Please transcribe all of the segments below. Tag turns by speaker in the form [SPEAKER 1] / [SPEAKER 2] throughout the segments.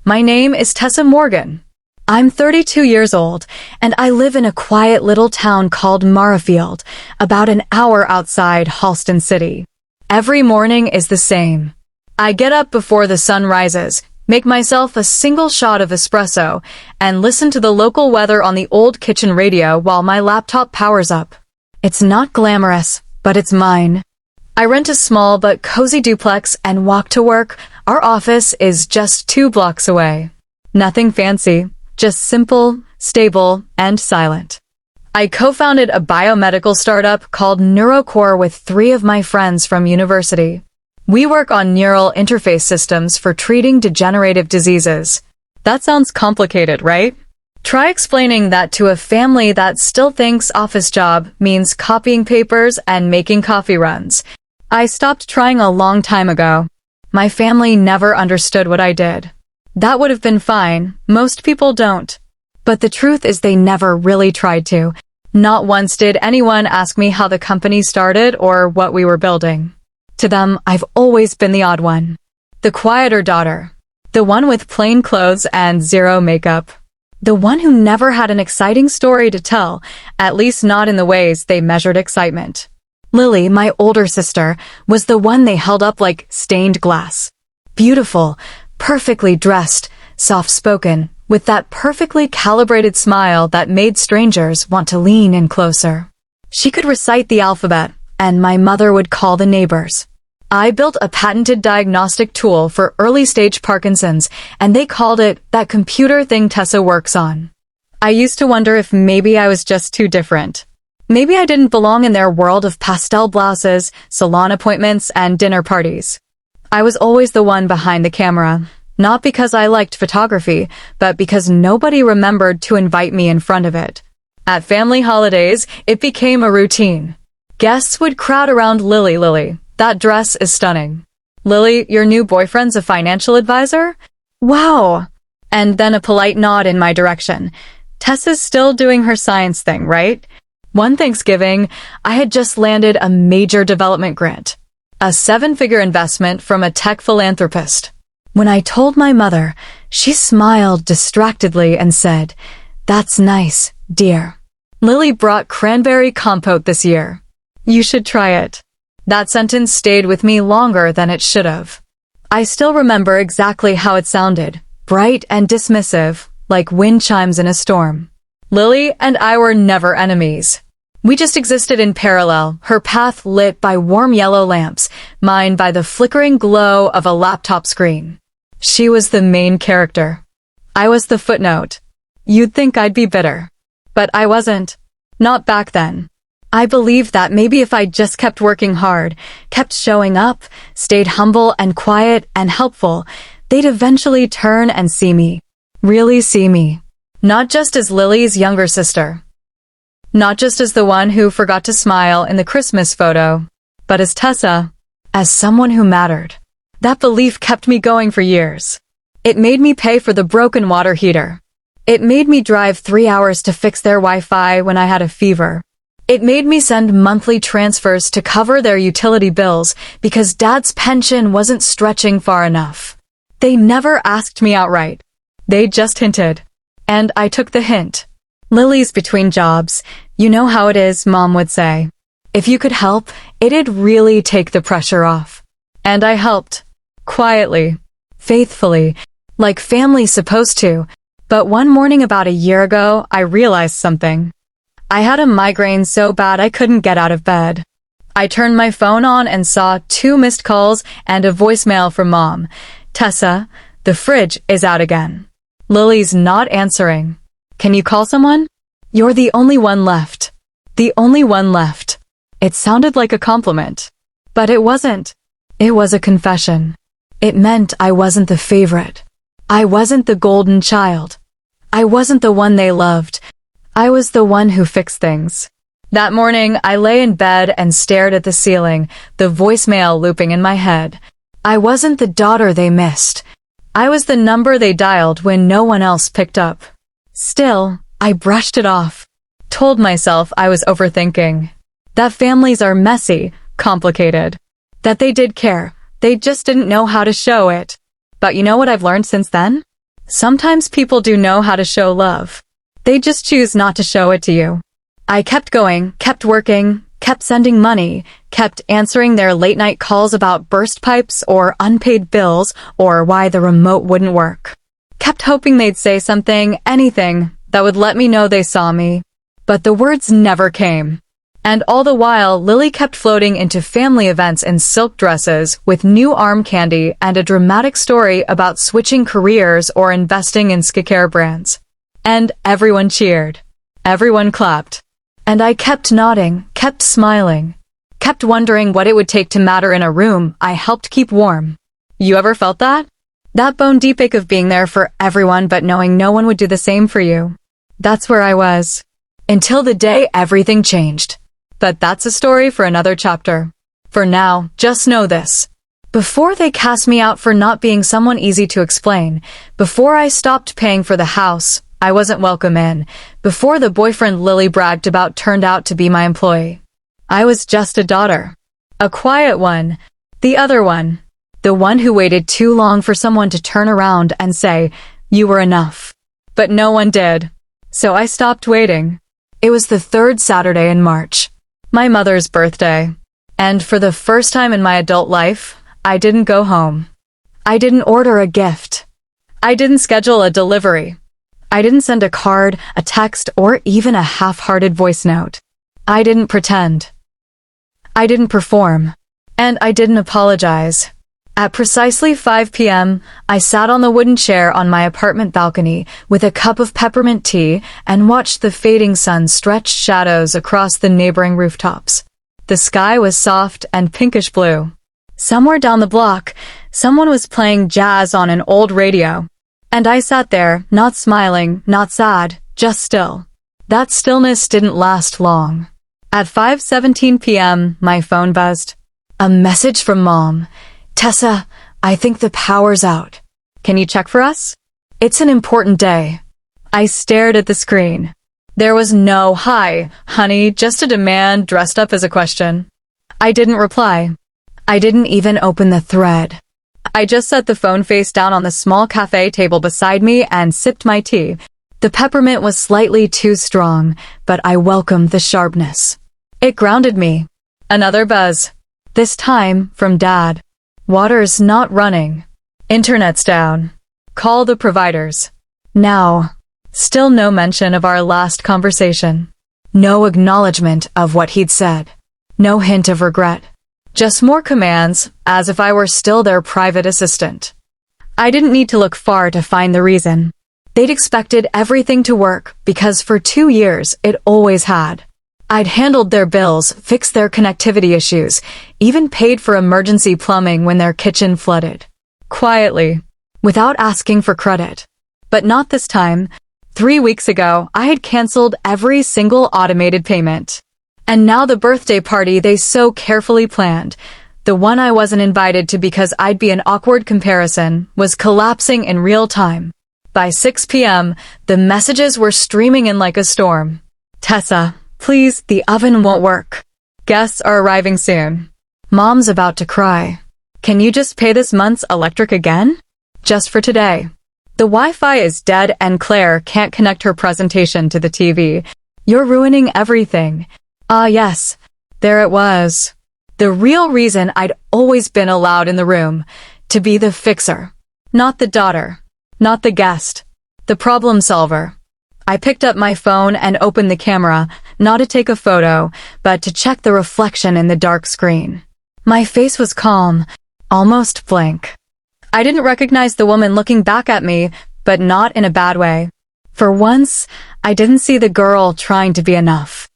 [SPEAKER 1] My name is Tessa Morgan. I'm 32 years old, and I live in a quiet little town called Marrafield, about an hour outside Halston City. Every morning is the same. I get up before the sun rises, make myself a single shot of espresso, and listen to the local weather on the old kitchen radio while my laptop powers up. It's not glamorous, but it's mine. I rent a small but cozy duplex and walk to work. Our office is just 2 blocks away. Nothing fancy, just simple, stable, and silent. I co-founded a biomedical startup called NeuroCore with 3 of my friends from university. We work on neural interface systems for treating degenerative diseases. That sounds complicated, right? Try explaining that to a family that still thinks office job means copying papers and making coffee runs. I stopped trying a long time ago. My family never understood what I did. That would have been fine. Most people don't. But the truth is they never really tried to. Not once did anyone ask me how the company started or what we were building. To them, I've always been the odd one. The quieter daughter. The one with plain clothes and 0 makeup. The one who never had an exciting story to tell, at least not in the ways they measured excitement. Lily, my older sister, was the one they held up like stained glass. Beautiful, perfectly dressed, soft-spoken, with that perfectly calibrated smile that made strangers want to lean in closer. She could recite the alphabet, and my mother would call the neighbors. I built a patented diagnostic tool for early-stage Parkinson's, and they called it that computer thing Tessa works on. I used to wonder if maybe I was just too different. Maybe I didn't belong in their world of pastel blouses, salon appointments, and dinner parties. I was always the one behind the camera, not because I liked photography, but because nobody remembered to invite me in front of it. At family holidays, it became a routine. Guests would crowd around Lily. That dress is stunning. Lily, your new boyfriend's a financial advisor? Wow! And then a polite nod in my direction. Tessa's still doing her science thing, right? One Thanksgiving, I had just landed a major development grant. A 7-figure investment from a tech philanthropist. When I told my mother, she smiled distractedly and said, "That's nice, dear. Lily brought cranberry compote this year. You should try it." That sentence stayed with me longer than it should have. I still remember exactly how it sounded, bright and dismissive, like wind chimes in a storm. Lily and I were never enemies. We just existed in parallel, her path lit by warm yellow lamps, mine by the flickering glow of a laptop screen. She was the main character. I was the footnote. You'd think I'd be bitter. But I wasn't. Not back then. I believed that maybe if I just kept working hard, kept showing up, stayed humble and quiet and helpful, they'd eventually turn and see me. Really see me. Not just as Lily's younger sister. Not just as the one who forgot to smile in the Christmas photo, but as Tessa, as someone who mattered. That belief kept me going for years. It made me pay for the broken water heater. It made me drive 3 hours to fix their Wi-Fi when I had a fever. It made me send monthly transfers to cover their utility bills because Dad's pension wasn't stretching far enough. They never asked me outright. They just hinted. And I took the hint. Lily's between jobs. You know how it is, Mom would say. If you could help, it'd really take the pressure off. And I helped. Quietly. Faithfully. Like family's supposed to. But one morning about a year ago, I realized something. I had a migraine so bad I couldn't get out of bed. I turned my phone on and saw 2 missed calls and a voicemail from Mom. "Tessa, the fridge is out again. Lily's not answering. Can you call someone? You're the only one left." The only one left. It sounded like a compliment. But it wasn't. It was a confession. It meant I wasn't the favorite. I wasn't the golden child. I wasn't the one they loved. I was the one who fixed things. That morning, I lay in bed and stared at the ceiling, the voicemail looping in my head. I wasn't the daughter they missed. I was the number they dialed when no one else picked up. Still, I brushed it off. Told myself I was overthinking. That families are messy, complicated. That they did care. They just didn't know how to show it. But you know what I've learned since then? Sometimes people do know how to show love. They just choose not to show it to you. I kept going, kept working, kept sending money, kept answering their late-night calls about burst pipes or unpaid bills or why the remote wouldn't work. Kept hoping they'd say something, anything, that would let me know they saw me. But the words never came. And all the while, Lily kept floating into family events in silk dresses with new arm candy and a dramatic story about switching careers or investing in skincare brands. And everyone cheered. Everyone clapped. And I kept nodding, kept smiling, kept wondering what it would take to matter in a room I helped keep warm. You ever felt that? That bone-deep ache of being there for everyone but knowing no one would do the same for you. That's where I was. Until the day everything changed. But that's a story for another chapter. For now, just know this. Before they cast me out for not being someone easy to explain, before I stopped paying for the house I wasn't welcome in, before the boyfriend Lily bragged about turned out to be my employee, I was just a daughter. A quiet one. The other one. The one who waited too long for someone to turn around and say, "You were enough." But no one did. So I stopped waiting. It was the third Saturday in March. My mother's birthday. And for the first time in my adult life, I didn't go home. I didn't order a gift. I didn't schedule a delivery. I didn't send a card, a text, or even a half-hearted voice note. I didn't pretend. I didn't perform. And I didn't apologize. At precisely 5 p.m., I sat on the wooden chair on my apartment balcony with a cup of peppermint tea and watched the fading sun stretch shadows across the neighboring rooftops. The sky was soft and pinkish blue. Somewhere down the block, someone was playing jazz on an old radio. And I sat there, not smiling, not sad, just still. That stillness didn't last long. At 5:17 p.m., my phone buzzed. A message from Mom. "Tessa, I think the power's out. Can you check for us? It's an important day." I stared at the screen. There was no "Hi, honey," just a demand dressed up as a question. I didn't reply. I didn't even open the thread. I just set the phone face down on the small cafe table beside me and sipped my tea. The peppermint was slightly too strong, but I welcomed the sharpness. It grounded me. Another buzz. This time from Dad. "Water's not running. Internet's down. Call the providers." Now, still no mention of our last conversation. No acknowledgement of what he'd said. No hint of regret. Just more commands, as if I were still their private assistant. I didn't need to look far to find the reason. They'd expected everything to work, because for 2 years it always had. I'd handled their bills, fixed their connectivity issues, even paid for emergency plumbing when their kitchen flooded. Quietly, without asking for credit. But not this time. 3 weeks ago, I had canceled every single automated payment. And now the birthday party they so carefully planned, the one I wasn't invited to because I'd be an awkward comparison, was collapsing in real time. By 6 p.m., the messages were streaming in like a storm. "Tessa, please, the oven won't work. Guests are arriving soon. Mom's about to cry. Can you just pay this month's electric again? Just for today. The Wi-Fi is dead and Claire can't connect her presentation to the TV. You're ruining everything." Ah, yes, there it was. The real reason I'd always been allowed in the room, to be the fixer. Not the daughter. Not the guest. The problem solver. I picked up my phone and opened the camera, not to take a photo, but to check the reflection in the dark screen. My face was calm, almost blank. I didn't recognize the woman looking back at me, but not in a bad way. For once, I didn't see the girl trying to be enough.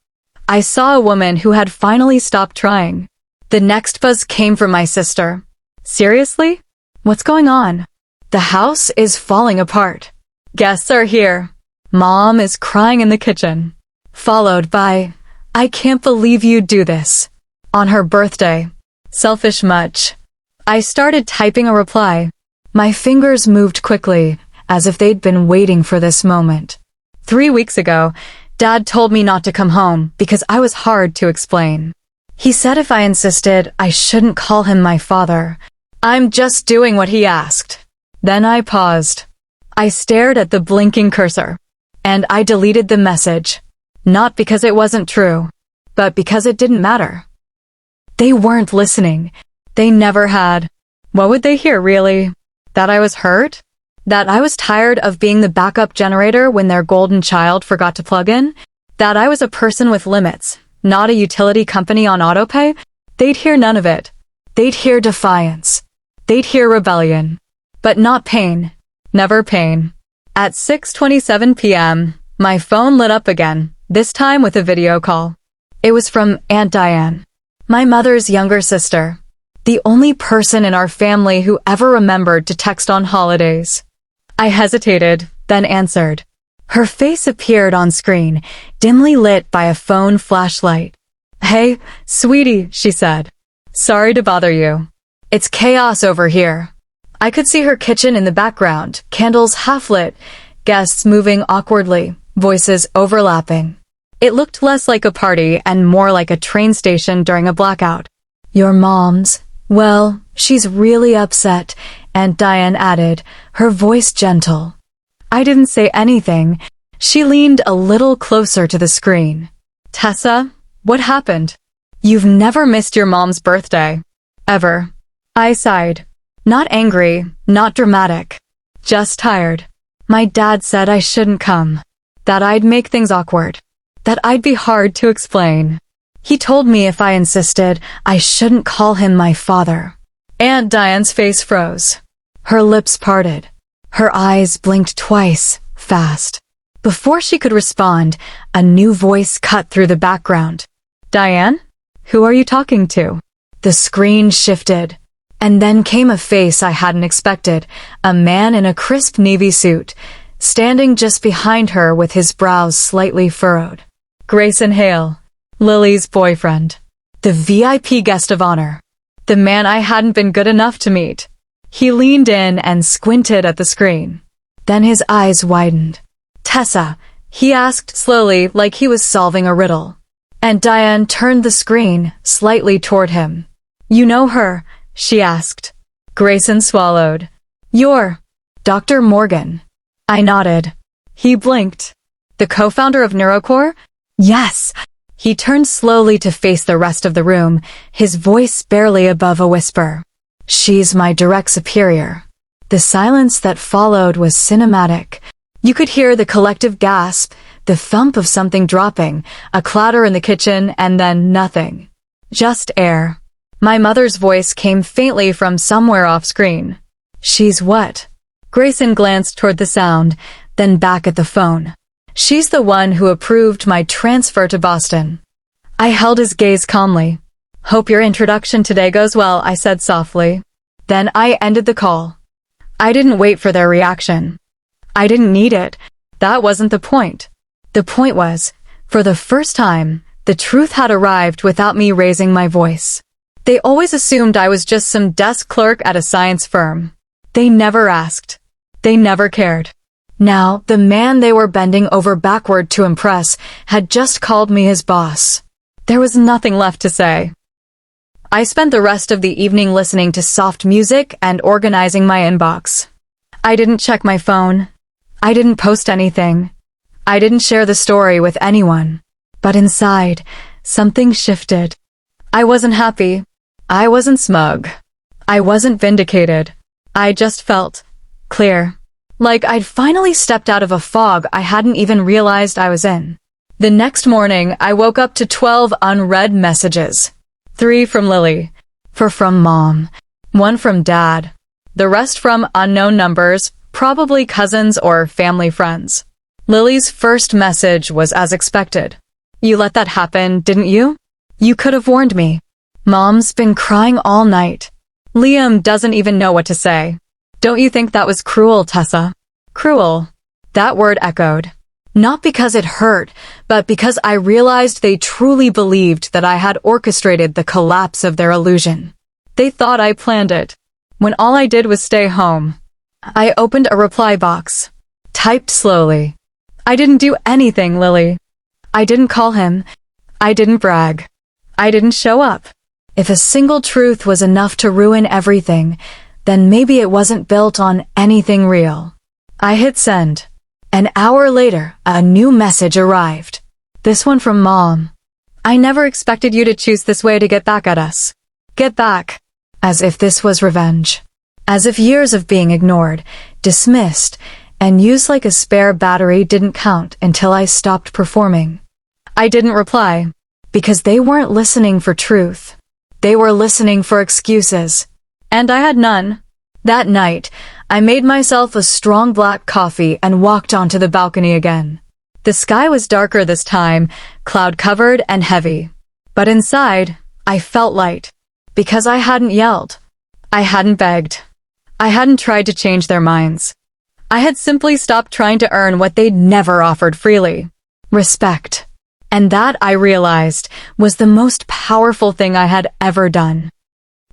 [SPEAKER 1] I saw a woman who had finally stopped trying. The next buzz came from my sister. "Seriously? What's going on? The house is falling apart. Guests are here. Mom is crying in the kitchen." Followed by, "I can't believe you do this. On her birthday. Selfish much." I started typing a reply. My fingers moved quickly, as if they'd been waiting for this moment. 3 weeks ago, Dad told me not to come home because I was hard to explain. He said if I insisted, I shouldn't call him my father. I'm just doing what he asked. Then I paused. I stared at the blinking cursor, and I deleted the message. Not because it wasn't true, but because it didn't matter. They weren't listening. They never had. What would they hear, really? That I was hurt? That I was tired of being the backup generator when their golden child forgot to plug in? That I was a person with limits, not a utility company on autopay? They'd hear none of it. They'd hear defiance. They'd hear rebellion. But not pain. Never pain. At 6:27 p.m., my phone lit up again, this time with a video call. It was from Aunt Diane, my mother's younger sister, the only person in our family who ever remembered to text on holidays. I hesitated, then answered. Her face appeared on screen, dimly lit by a phone flashlight. "Hey, sweetie," she said. "Sorry to bother you. It's chaos over here." I could see her kitchen in the background, candles half-lit, guests moving awkwardly, voices overlapping. It looked less like a party and more like a train station during a blackout. "Your mom's, well, she's really upset," Aunt Diane added, her voice gentle. I didn't say anything. She leaned a little closer to the screen. "Tessa, what happened? You've never missed your mom's birthday. Ever." I sighed. Not angry, not dramatic. Just tired. My dad said I shouldn't come. That I'd make things awkward. That I'd be hard to explain. He told me if I insisted, I shouldn't call him my father. Aunt Diane's face froze. Her lips parted. Her eyes blinked twice, fast. Before she could respond, a new voice cut through the background. "Diane? Who are you talking to?" The screen shifted. And then came a face I hadn't expected, a man in a crisp navy suit, standing just behind her with his brows slightly furrowed. Grayson Hale, Lily's boyfriend. The VIP guest of honor. The man I hadn't been good enough to meet. He leaned in and squinted at the screen. Then his eyes widened. "Tessa," he asked slowly like he was solving a riddle. And Diane turned the screen slightly toward him. "You know her?" she asked. Grayson swallowed. "You're Dr. Morgan." I nodded. He blinked. "The co-founder of Neurocore?" "Yes." He turned slowly to face the rest of the room, his voice barely above a whisper. "She's my direct superior." The silence that followed was cinematic. You could hear the collective gasp, the thump of something dropping, a clatter in the kitchen, and then nothing. Just air. My mother's voice came faintly from somewhere off-screen. "She's what?" Grayson glanced toward the sound, then back at the phone. "She's the one who approved my transfer to Boston." I held his gaze calmly. "Hope your introduction today goes well," I said softly. Then I ended the call. I didn't wait for their reaction. I didn't need it. That wasn't the point. The point was, for the first time, the truth had arrived without me raising my voice. They always assumed I was just some desk clerk at a science firm. They never asked. They never cared. Now, the man they were bending over backward to impress had just called me his boss. There was nothing left to say. I spent the rest of the evening listening to soft music and organizing my inbox. I didn't check my phone. I didn't post anything. I didn't share the story with anyone. But inside, something shifted. I wasn't happy. I wasn't smug. I wasn't vindicated. I just felt clear. Like I'd finally stepped out of a fog I hadn't even realized I was in. The next morning, I woke up to 12 unread messages. 3 from Lily. 4 from Mom. 1 from Dad. The rest from unknown numbers, probably cousins or family friends. Lily's first message was as expected. "You let that happen, didn't you? You could have warned me. Mom's been crying all night. Liam doesn't even know what to say. Don't you think that was cruel, Tessa?" Cruel. That word echoed. Not because it hurt, but because I realized they truly believed that I had orchestrated the collapse of their illusion. They thought I planned it, when all I did was stay home. I opened a reply box. Typed slowly. "I didn't do anything, Lily. I didn't call him. I didn't brag. I didn't show up." If a single truth was enough to ruin everything, then maybe it wasn't built on anything real. I hit send. An hour later, a new message arrived. This one from Mom. I never expected you to choose this way to get back at us. Get back. As if this was revenge. As if years of being ignored, dismissed, and used like a spare battery didn't count until I stopped performing. I didn't reply, because they weren't listening for truth. They were listening for excuses. And I had none. That night, I made myself a strong black coffee and walked onto the balcony again. The sky was darker this time, cloud-covered and heavy. But inside, I felt light. Because I hadn't yelled. I hadn't begged. I hadn't tried to change their minds. I had simply stopped trying to earn what they'd never offered freely. Respect. And that, I realized, was the most powerful thing I had ever done.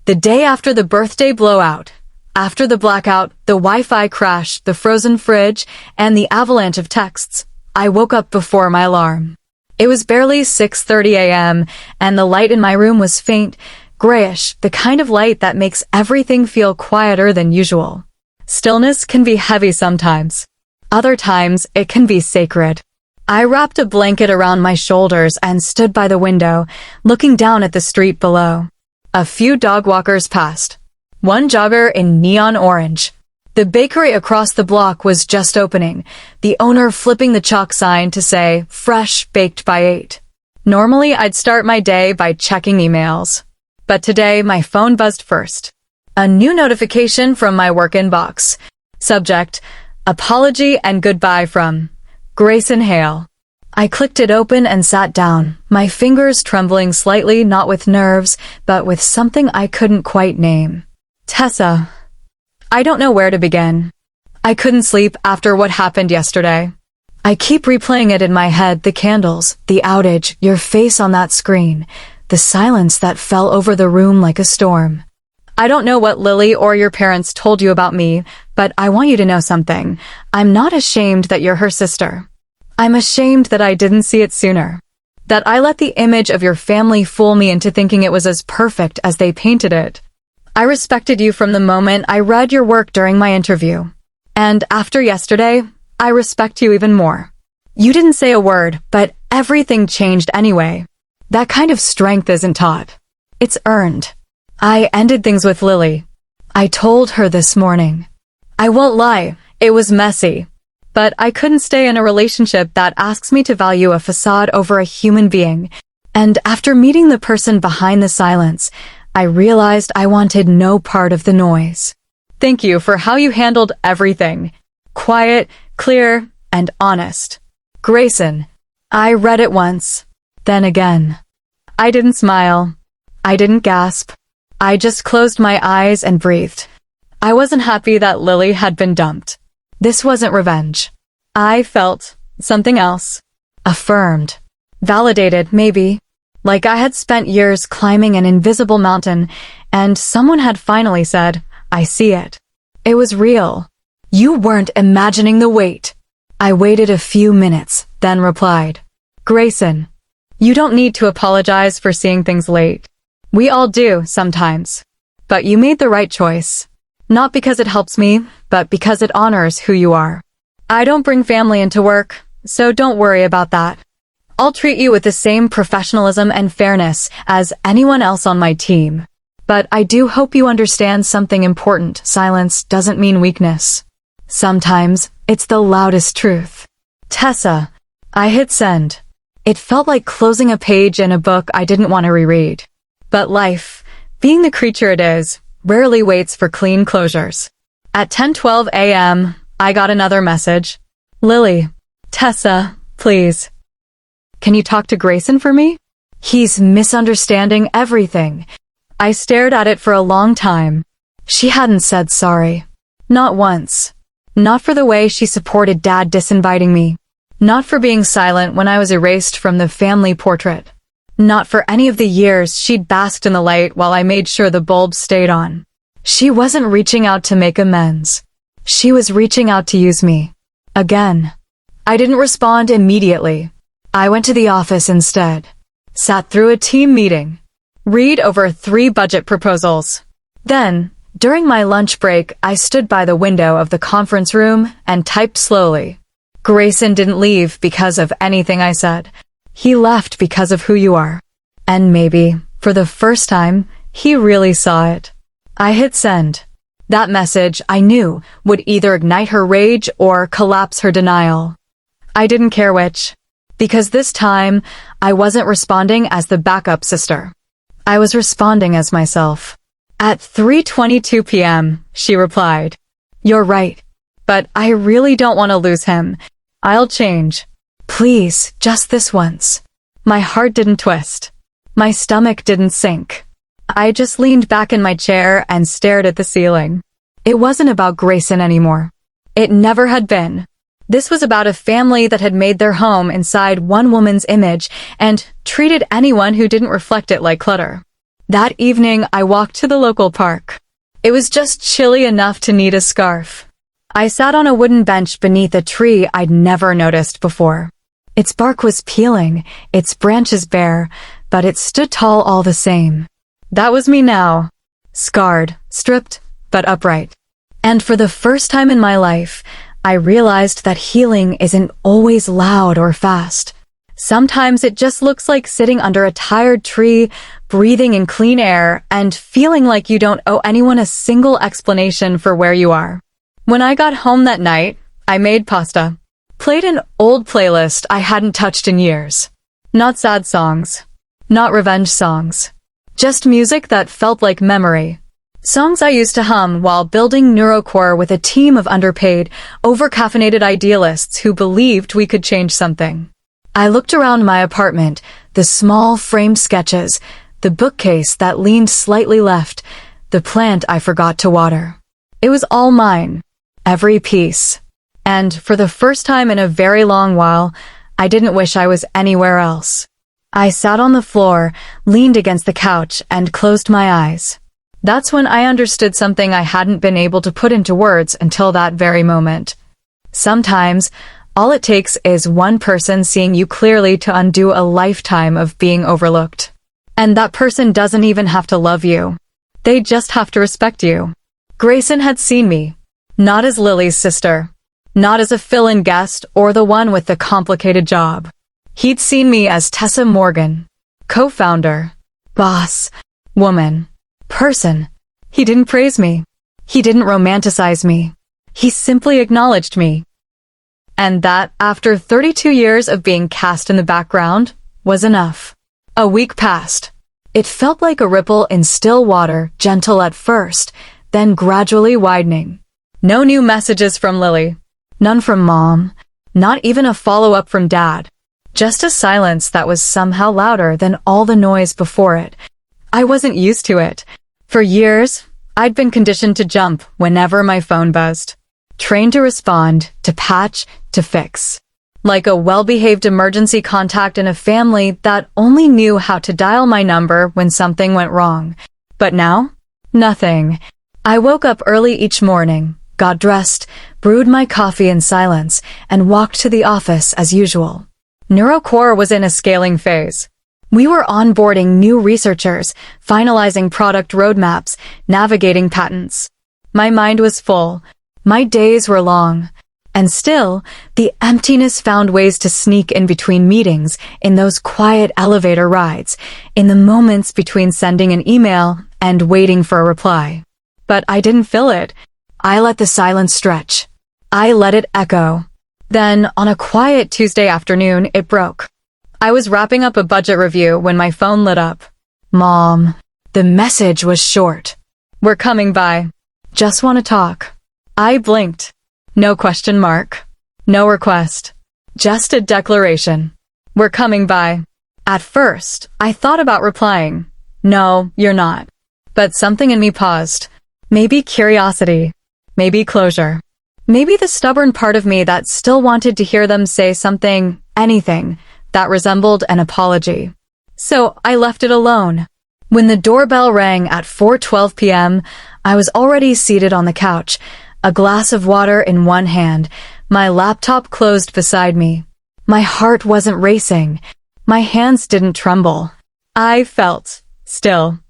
[SPEAKER 1] The day after the birthday blowout, after the blackout, the Wi-Fi crash, the frozen fridge, and the avalanche of texts, I woke up before my alarm. It was barely 6:30 a.m., and the light in my room was faint, grayish, the kind of light that makes everything feel quieter than usual. Stillness can be heavy sometimes. Other times, it can be sacred. I wrapped a blanket around my shoulders and stood by the window, looking down at the street below. A few dog walkers passed. One jogger in neon orange. The bakery across the block was just opening, the owner flipping the chalk sign to say, "Fresh baked by 8." Normally, I'd start my day by checking emails. But today, my phone buzzed first. A new notification from my work inbox. Subject, apology and goodbye from Grayson Hale. I clicked it open and sat down, my fingers trembling slightly, not with nerves, but with something I couldn't quite name. Tessa. I don't know where to begin. I couldn't sleep after what happened yesterday. I keep replaying it in my head, the candles, the outage, your face on that screen, the silence that fell over the room like a storm. I don't know what Lily or your parents told you about me, but I want you to know something. I'm not ashamed that you're her sister. I'm ashamed that I didn't see it sooner. That I let the image of your family fool me into thinking it was as perfect as they painted it. I respected you from the moment I read your work during my interview. And after yesterday, I respect you even more. You didn't say a word, but everything changed anyway. That kind of strength isn't taught. It's earned. I ended things with Lily. I told her this morning. I won't lie, it was messy. But I couldn't stay in a relationship that asks me to value a facade over a human being. And after meeting the person behind the silence, I realized I wanted no part of the noise. Thank you for how you handled everything. Quiet, clear, and honest. Grayson. I read it once, then again. I didn't smile. I didn't gasp. I just closed my eyes and breathed. I wasn't happy that Lily had been dumped. This wasn't revenge. I felt something else. Affirmed. Validated, maybe. Like I had spent years climbing an invisible mountain, and someone had finally said, I see it. It was real. You weren't imagining the weight. I waited a few minutes, then replied, Grayson, you don't need to apologize for seeing things late. We all do, sometimes. But you made the right choice. Not because it helps me, but because it honors who you are. I don't bring family into work, so don't worry about that. I'll treat you with the same professionalism and fairness as anyone else on my team. But I do hope you understand something important. Silence doesn't mean weakness. Sometimes, it's the loudest truth. Tessa. I hit send. It felt like closing a page in a book I didn't want to reread. But life, being the creature it is, rarely waits for clean closures. At 10:12 a.m., I got another message. Lily. Tessa, please. Can you talk to Grayson for me? He's misunderstanding everything. I stared at it for a long time. She hadn't said sorry. Not once. Not for the way she supported Dad disinviting me. Not for being silent when I was erased from the family portrait. Not for any of the years she'd basked in the light while I made sure the bulb stayed on. She wasn't reaching out to make amends. She was reaching out to use me. Again. I didn't respond immediately. I went to the office instead. Sat through a team meeting. Read over 3 budget proposals. Then, During my lunch break, I stood by the window of the conference room and typed slowly. Grayson didn't leave because of anything I said. He left because of who you are. And maybe, for the first time, he really saw it. I hit send. That message, I knew, would either ignite her rage or collapse her denial. I didn't care which. Because this time, I wasn't responding as the backup sister. I was responding as myself. At 3:22 p.m., she replied, "You're right, but I really don't want to lose him. I'll change. Please, just this once." My heart didn't twist. My stomach didn't sink. I just leaned back in my chair and stared at the ceiling. It wasn't about Grayson anymore. It never had been. This was about a family that had made their home inside one woman's image and treated anyone who didn't reflect it like clutter. That evening, I walked to the local park. It was just chilly enough to need a scarf. I sat on a wooden bench beneath a tree I'd never noticed before. Its bark was peeling, its branches bare, but it stood tall all the same. That was me now. Scarred, stripped, but upright. And for the first time in my life, I realized that healing isn't always loud or fast. Sometimes it just looks like sitting under a tired tree, breathing in clean air, and feeling like you don't owe anyone a single explanation for where you are. When I got home that night, I made pasta. Played an old playlist I hadn't touched in years. Not sad songs. Not revenge songs. Just music that felt like memory. Songs I used to hum while building NeuroCore with a team of underpaid, over-caffeinated idealists who believed we could change something. I looked around my apartment, the small framed sketches, the bookcase that leaned slightly left, the plant I forgot to water. It was all mine. Every piece. And for the first time in a very long while, I didn't wish I was anywhere else. I sat on the floor, leaned against the couch, and closed my eyes. That's when I understood something I hadn't been able to put into words until that very moment. Sometimes, all it takes is one person seeing you clearly to undo a lifetime of being overlooked. And that person doesn't even have to love you. They just have to respect you. Grayson had seen me. Not as Lily's sister. Not as a fill-in guest or the one with the complicated job. He'd seen me as Tessa Morgan. Co-founder. Boss. Woman. Person. He didn't praise me. He didn't romanticize me. He simply acknowledged me. And that, after 32 years of being cast in the background, was enough. A week passed. It felt like a ripple in still water, gentle at first, then gradually widening. No new messages from Lily. None from Mom. Not even a follow-up from Dad. Just a silence that was somehow louder than all the noise before it. I wasn't used to it. For years, I'd been conditioned to jump whenever my phone buzzed. Trained to respond, to patch, to fix. Like a well-behaved emergency contact in a family that only knew how to dial my number when something went wrong. But now? Nothing. I woke up early each morning, got dressed, brewed my coffee in silence, and walked to the office as usual. NeuroCore was in a scaling phase. We were onboarding new researchers, finalizing product roadmaps, navigating patents. My mind was full. My days were long. And still, the emptiness found ways to sneak in between meetings, in those quiet elevator rides, in the moments between sending an email and waiting for a reply. But I didn't fill it. I let the silence stretch. I let it echo. Then, on a quiet Tuesday afternoon, it broke. I was wrapping up a budget review when my phone lit up. Mom. The message was short. We're coming by. Just want to talk. I blinked. No question mark. No request. Just a declaration. We're coming by. At first, I thought about replying. No, you're not. But something in me paused. Maybe curiosity. Maybe closure. Maybe the stubborn part of me that still wanted to hear them say something, anything, that resembled an apology. So I left it alone. When the doorbell rang at 4:12 p.m., I was already seated on the couch, a glass of water in one hand, my laptop closed beside me. My heart wasn't racing. My hands didn't tremble. I felt still.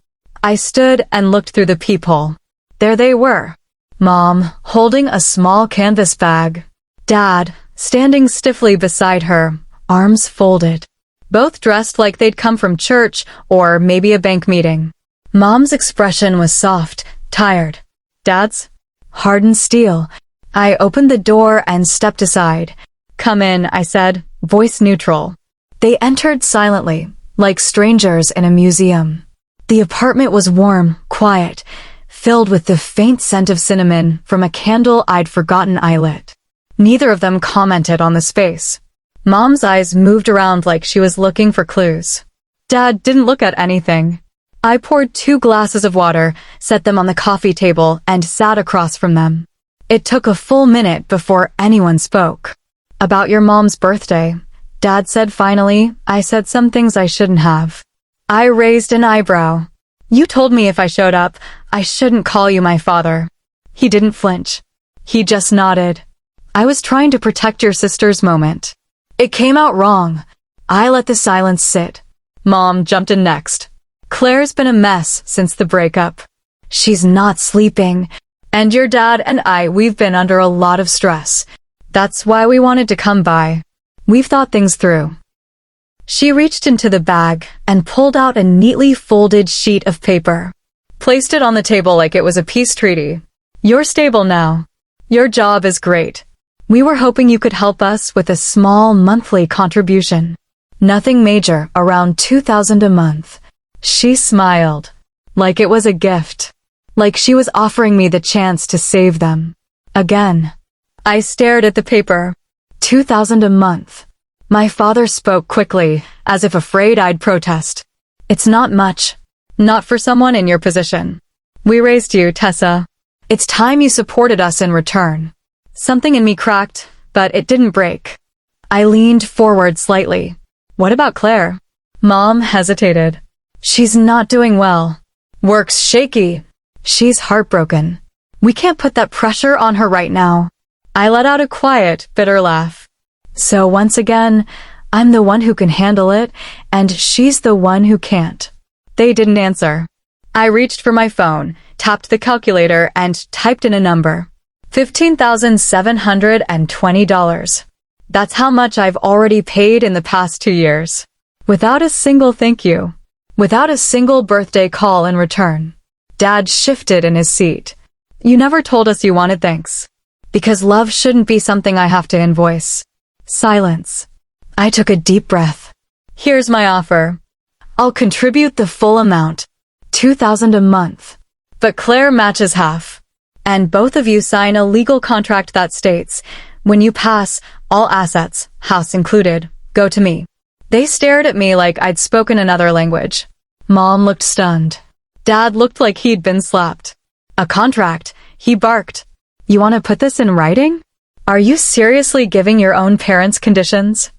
[SPEAKER 1] I stood and looked through the peephole. there they were. Mom, holding a small canvas bag. Dad, standing stiffly beside her, arms folded. Both dressed like they'd come from church or maybe a bank meeting. Mom's expression was soft, tired. Dad's? Hardened steel. I opened the door and stepped aside. Come in, I said, voice neutral. They entered silently, like strangers in a museum. The apartment was warm, quiet, filled with the faint scent of cinnamon from a candle I'd forgotten I lit. Neither of them commented on the space. Mom's eyes moved around like she was looking for clues. Dad didn't look at anything. I poured 2 glasses of water, set them on the coffee table, and sat across from them. It took a full minute before anyone spoke. About your mom's birthday, Dad said finally. I said some things I shouldn't have. I raised an eyebrow. You told me if I showed up, I shouldn't call you my father. He didn't flinch. He just nodded. I was trying to protect your sister's moment. It came out wrong. I let the silence sit. Mom jumped in next. Claire's been a mess since the breakup. She's not sleeping. And your dad and we've been under a lot of stress. That's why we wanted to come by. We've thought things through. She reached into the bag and pulled out a neatly folded sheet of paper. Placed it on the table like it was a peace treaty. You're stable now. Your job is great. We were hoping you could help us with a small monthly contribution. Nothing major, around $2,000 a month. She smiled. Like it was a gift. Like she was offering me the chance to save them. Again. I stared at the paper. $2,000 a month. My father spoke quickly, as if afraid I'd protest. It's not much. Not for someone in your position. We raised you, Tessa. It's time you supported us in return. Something in me cracked, but it didn't break. I leaned forward slightly. What about Claire? Mom hesitated. She's not doing well. Work's shaky. She's heartbroken. We can't put that pressure on her right now. I let out a quiet, bitter laugh. So once again, I'm the one who can handle it, and she's the one who can't. They didn't answer. I reached for my phone, tapped the calculator, and typed in a number. $15,720. That's how much I've already paid in the past 2 years. Without a single thank you. Without a single birthday call in return. Dad shifted in his seat. You never told us you wanted thanks. Because love shouldn't be something I have to invoice. Silence. I took a deep breath. Here's my offer. I'll contribute the full amount. $2,000 a month. But Claire matches half. And both of you sign a legal contract that states, when you pass, all assets, house included, go to me. They stared at me like I'd spoken another language. Mom looked stunned. Dad looked like he'd been slapped. A contract, he barked. You want to put this in writing? Are you seriously giving your own parents conditions?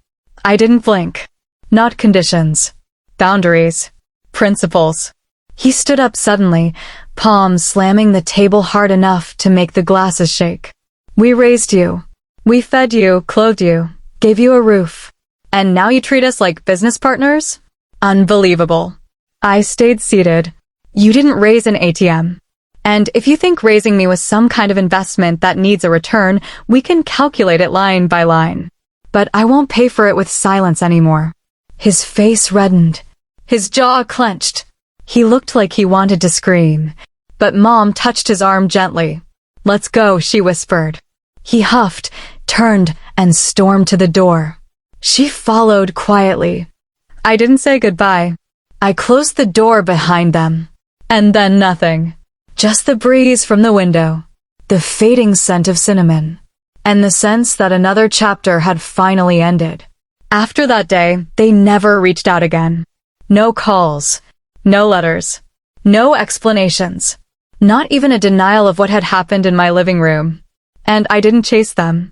[SPEAKER 1] I didn't blink. Not conditions. Boundaries. Principles. He stood up suddenly, palms slamming the table hard enough to make the glasses shake. We raised you. We fed you, clothed you, gave you a roof. And now you treat us like business partners? Unbelievable. I stayed seated. You didn't raise an ATM. And if you think raising me was some kind of investment that needs a return, we can calculate it line by line. But I won't pay for it with silence anymore. His face reddened. His jaw clenched. He looked like he wanted to scream. But Mom touched his arm gently. Let's go, she whispered. He huffed, turned, and stormed to the door. She followed quietly. I didn't say goodbye. I closed the door behind them. And then nothing. Just the breeze from the window, the fading scent of cinnamon, and the sense that another chapter had finally ended. After that day, they never reached out again. No calls, no letters, no explanations, not even a denial of what had happened in my living room. And I didn't chase them.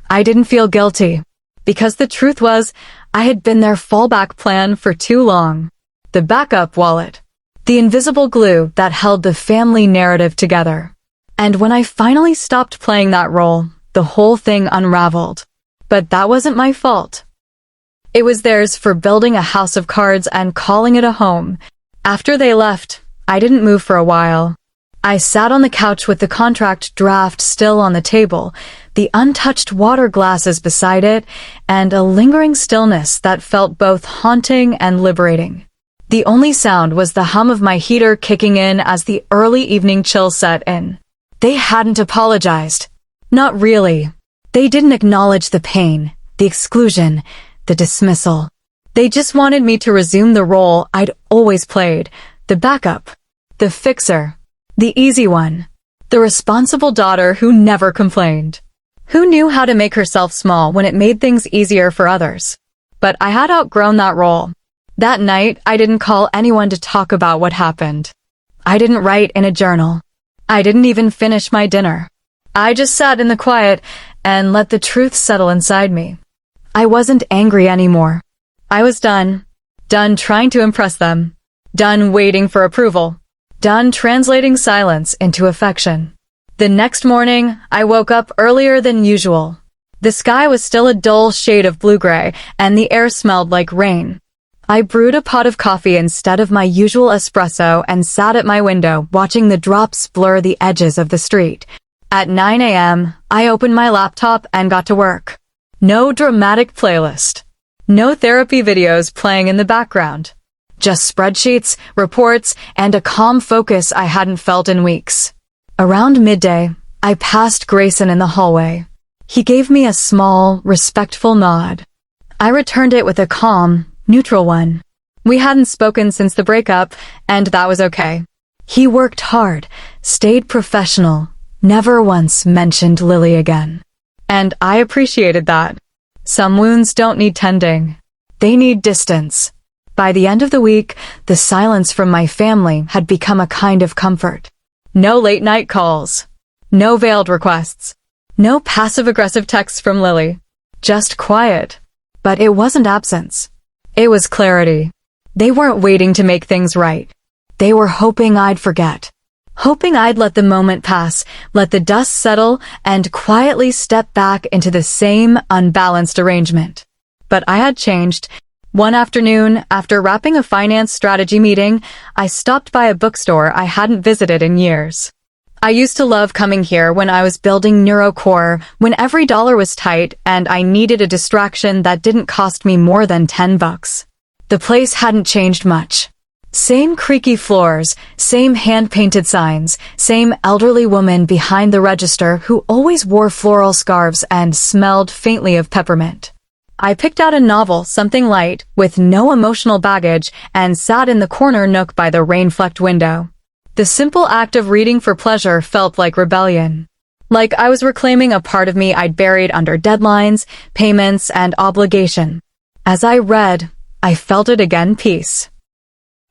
[SPEAKER 1] I didn't feel guilty, because the truth was, I had been their fallback plan for too long. The backup wallet. The invisible glue that held the family narrative together. And when I finally stopped playing that role, the whole thing unraveled. But that wasn't my fault. It was theirs for building a house of cards and calling it a home. After they left, I didn't move for a while. I sat on the couch with the contract draft still on the table, the untouched water glasses beside it, and a lingering stillness that felt both haunting and liberating. The only sound was the hum of my heater kicking in as the early evening chill set in. They hadn't apologized. Not really. They didn't acknowledge the pain, the exclusion, the dismissal. They just wanted me to resume the role I'd always played, the backup, the fixer, the easy one, the responsible daughter who never complained, who knew how to make herself small when it made things easier for others. But I had outgrown that role. That night, I didn't call anyone to talk about what happened. I didn't write in a journal. I didn't even finish my dinner. I just sat in the quiet and let the truth settle inside me. I wasn't angry anymore. I was done. Done trying to impress them. Done waiting for approval. Done translating silence into affection. The next morning, I woke up earlier than usual. The sky was still a dull shade of blue-gray, and the air smelled like rain. I brewed a pot of coffee instead of my usual espresso and sat at my window watching the drops blur the edges of the street. At 9 a.m., I opened my laptop and got to work. No dramatic playlist. No therapy videos playing in the background. Just spreadsheets, reports, and a calm focus I hadn't felt in weeks. Around midday, I passed Grayson in the hallway. He gave me a small, respectful nod. I returned it with a calm, neutral one. We hadn't spoken since the breakup, and that was okay. He worked hard, stayed professional, never once mentioned Lily again. And I appreciated that. Some wounds don't need tending. They need distance. By the end of the week, the silence from my family had become a kind of comfort. No late-night calls. No veiled requests. No passive-aggressive texts from Lily. Just quiet. But it wasn't absence. It was clarity. They weren't waiting to make things right. They were hoping I'd forget. Hoping I'd let the moment pass, let the dust settle, and quietly step back into the same unbalanced arrangement. But I had changed. One afternoon, after wrapping a finance strategy meeting, I stopped by a bookstore I hadn't visited in years. I used to love coming here when I was building NeuroCore, when every dollar was tight and I needed a distraction that didn't cost me more than $10. The place hadn't changed much. Same creaky floors, same hand-painted signs, same elderly woman behind the register who always wore floral scarves and smelled faintly of peppermint. I picked out a novel, something light, with no emotional baggage, and sat in the corner nook by the rain-flecked window. The simple act of reading for pleasure felt like rebellion. Like I was reclaiming a part of me I'd buried under deadlines, payments, and obligation. As I read, I felt it again, peace.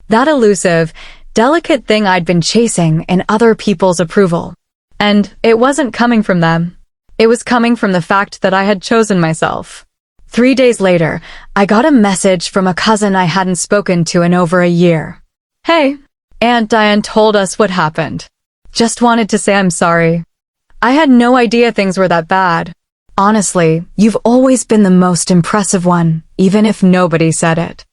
[SPEAKER 1] That elusive, delicate thing I'd been chasing in other people's approval. And it wasn't coming from them. It was coming from the fact that I had chosen myself. 3 days later, I got a message from a cousin I hadn't spoken to in over a year. Hey, Aunt Diane told us what happened. Just wanted to say I'm sorry. I had no idea things were that bad. Honestly, you've always been the most impressive one, even if nobody said it.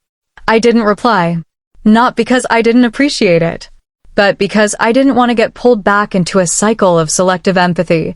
[SPEAKER 1] I didn't reply. Not because I didn't appreciate it, but because I didn't want to get pulled back into a cycle of selective empathy.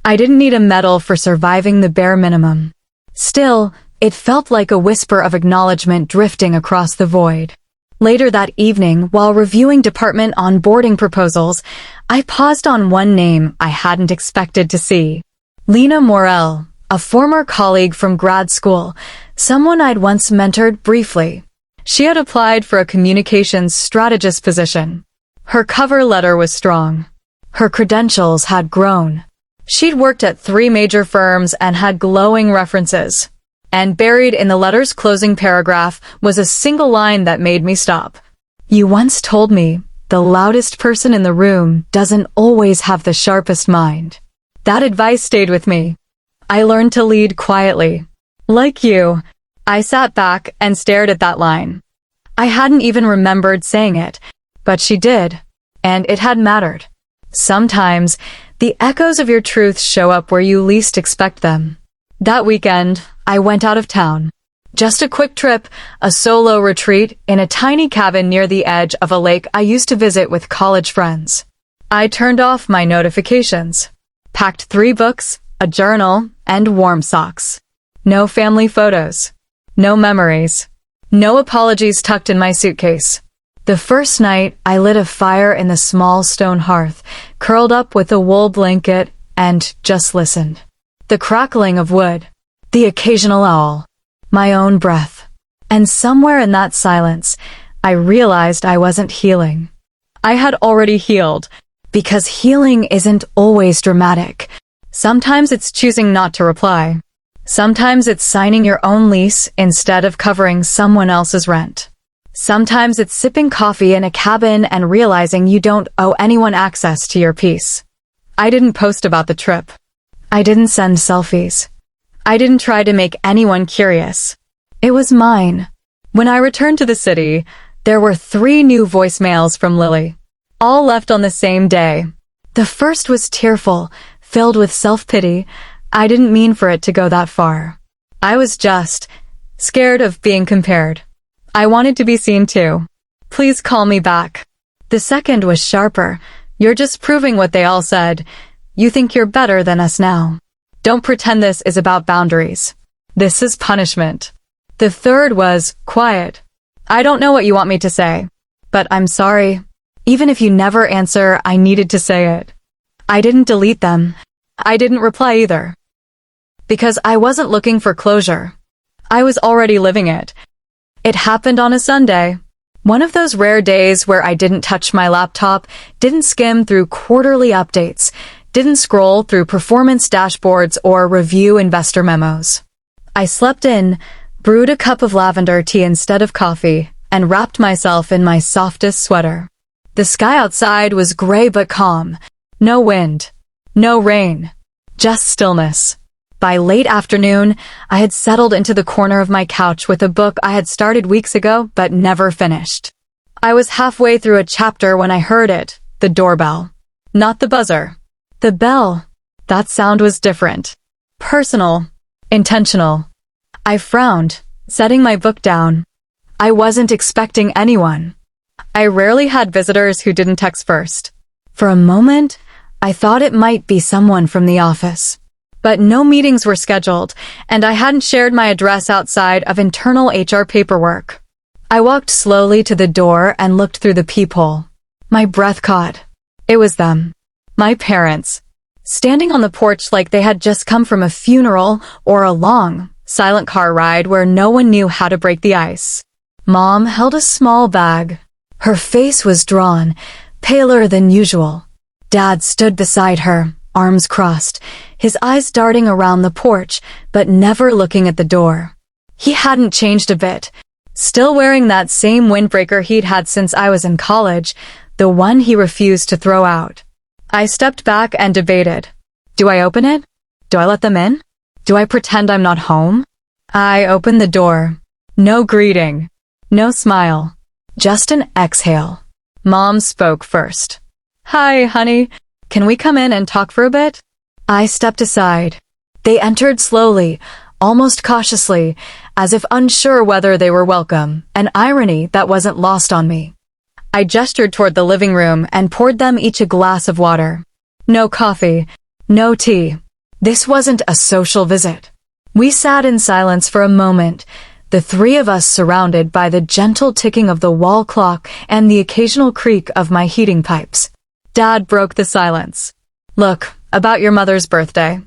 [SPEAKER 1] I didn't need a medal for surviving the bare minimum. Still, it felt like a whisper of acknowledgement drifting across the void. Later that evening, while reviewing department onboarding proposals, I paused on one name I hadn't expected to see. Lena Morell, a former colleague from grad school, someone I'd once mentored briefly. She had applied for a communications strategist position. Her cover letter was strong. Her credentials had grown. She'd worked at 3 major firms and had glowing references. And buried in the letter's closing paragraph was a single line that made me stop. You once told me, the loudest person in the room doesn't always have the sharpest mind. That advice stayed with me. I learned to lead quietly. Like you, I sat back and stared at that line. I hadn't even remembered saying it, but she did, and it had mattered. Sometimes, the echoes of your truth show up where you least expect them. That weekend, I went out of town. Just a quick trip, a solo retreat in a tiny cabin near the edge of a lake I used to visit with college friends. I turned off my notifications, packed 3 books, a journal, and warm socks. No family photos. No memories. No apologies tucked in my suitcase. The first night, I lit a fire in the small stone hearth, curled up with a wool blanket, and just listened. The crackling of wood, the occasional owl, my own breath. And somewhere in that silence, I realized I wasn't healing. I had already healed, because healing isn't always dramatic. Sometimes it's choosing not to reply. Sometimes it's signing your own lease instead of covering someone else's rent. Sometimes it's sipping coffee in a cabin and realizing you don't owe anyone access to your peace. I didn't post about the trip. I didn't send selfies. I didn't try to make anyone curious. It was mine. When I returned to the city, there were 3 new voicemails from Lily, all left on the same day. The first was tearful, filled with self-pity. I didn't mean for it to go that far. I was just scared of being compared. I wanted to be seen too. Please call me back. The second was sharper. You're just proving what they all said. You think you're better than us now. Don't pretend this is about boundaries. This is punishment. The third was quiet. I don't know what you want me to say, but I'm sorry. Even if you never answer, I needed to say it. I didn't delete them. I didn't reply either. Because I wasn't looking for closure. I was already living it. It happened on a Sunday. One of those rare days where I didn't touch my laptop, didn't skim through quarterly updates, didn't scroll through performance dashboards or review investor memos. I slept in, brewed a cup of lavender tea instead of coffee, and wrapped myself in my softest sweater. The sky outside was gray but calm. No wind. No rain. Just stillness. By late afternoon, I had settled into the corner of my couch with a book I had started weeks ago but never finished. I was halfway through a chapter when I heard it, the doorbell. Not the buzzer. The bell. That sound was different. Personal. Intentional. I frowned, setting my book down. I wasn't expecting anyone. I rarely had visitors who didn't text first. For a moment, I thought it might be someone from the office. But no meetings were scheduled, and I hadn't shared my address outside of internal HR paperwork. I walked slowly to the door and looked through the peephole. My breath caught. It was them. My parents. Standing on the porch like they had just come from a funeral or a long, silent car ride where no one knew how to break the ice. Mom held a small bag. Her face was drawn, paler than usual. Dad stood beside her, arms crossed, his eyes darting around the porch, but never looking at the door. He hadn't changed a bit, still wearing that same windbreaker he'd had since I was in college, the one he refused to throw out. I stepped back and debated. Do I open it? Do I let them in? Do I pretend I'm not home? I opened the door. No greeting. No smile. Just an exhale. Mom spoke first. Hi, honey. Can we come in and talk for a bit? I stepped aside. They entered slowly, almost cautiously, as if unsure whether they were welcome, an irony that wasn't lost on me. I gestured toward the living room and poured them each a glass of water. No coffee, no tea. This wasn't a social visit. We sat in silence for a moment, the 3 of us surrounded by the gentle ticking of the wall clock and the occasional creak of my heating pipes. Dad broke the silence. Look, about your mother's birthday.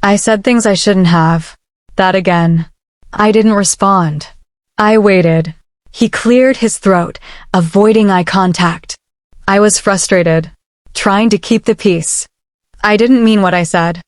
[SPEAKER 1] I said things I shouldn't have. That again. I didn't respond. I waited. He cleared his throat, avoiding eye contact. I was frustrated, trying to keep the peace. I didn't mean what I said.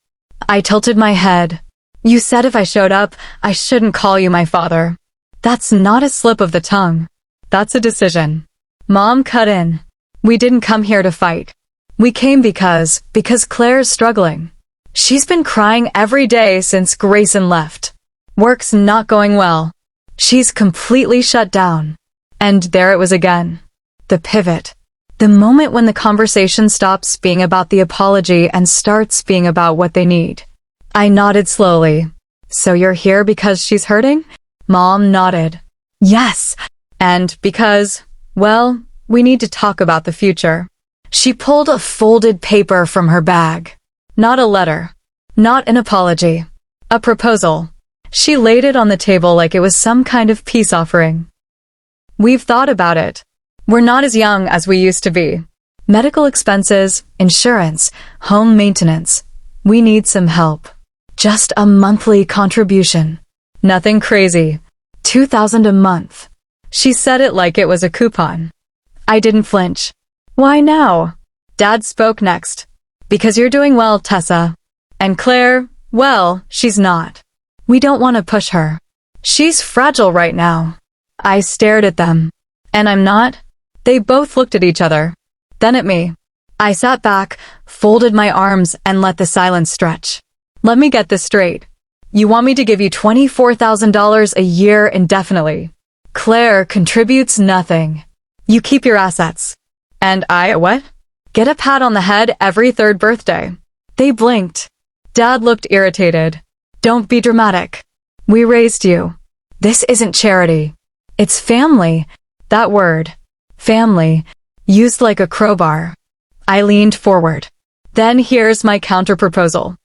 [SPEAKER 1] I tilted my head. You said if I showed up, I shouldn't call you my father. That's not a slip of the tongue. That's a decision. Mom cut in. We didn't come here to fight. We came because Claire's struggling. She's been crying every day since Grayson left. Work's not going well. She's completely shut down. And there it was again. The pivot. The moment when the conversation stops being about the apology and starts being about what they need. I nodded slowly. So you're here because she's hurting? Mom nodded. Yes. And because, well, we need to talk about the future. She pulled a folded paper from her bag. Not a letter. Not an apology. A proposal. She laid it on the table like it was some kind of peace offering. We've thought about it. We're not as young as we used to be. Medical expenses, insurance, home maintenance. We need some help. Just a monthly contribution. Nothing crazy. $2,000 a month. She said it like it was a coupon. I didn't flinch. Why now? Dad spoke next. Because you're doing well, Tessa. And Claire, well, she's not. We don't want to push her. She's fragile right now. I stared at them. And I'm not? They both looked at each other. Then at me. I sat back, folded my arms, and let the silence stretch. Let me get this straight. You want me to give you $24,000 a year indefinitely. Claire contributes nothing. You keep your assets. And I, what? Get a pat on the head every third birthday. They blinked. Dad looked irritated. Don't be dramatic. We raised you. This isn't charity. It's family. That word, family, used like a crowbar. I leaned forward. Then here's my counterproposal.